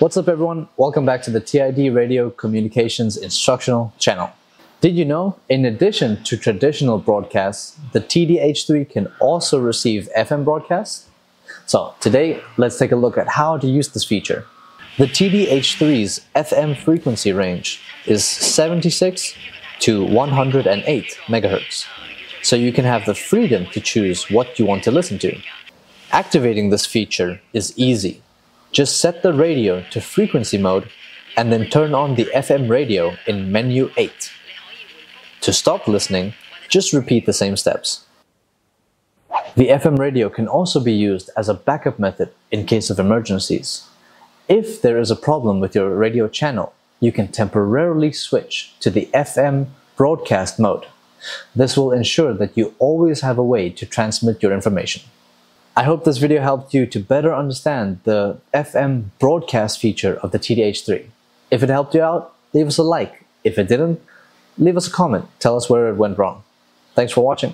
What's up everyone? Welcome back to the TIDRadio Communications Instructional Channel. Did you know, in addition to traditional broadcasts, the TD-H3 can also receive FM broadcasts? So today, let's take a look at how to use this feature. The TD-H3's FM frequency range is 76 to 108 MHz, so you can have the freedom to choose what you want to listen to. Activating this feature is easy. Just set the radio to frequency mode and then turn on the FM radio in menu 8. To stop listening, just repeat the same steps. The FM radio can also be used as a backup method in case of emergencies. If there is a problem with your radio channel, you can temporarily switch to the FM broadcast mode. This will ensure that you always have a way to transmit your information. I hope this video helped you to better understand the FM broadcast feature of the TD-H3. If it helped you out, leave us a like. If it didn't, leave us a comment. Tell us where it went wrong. Thanks for watching.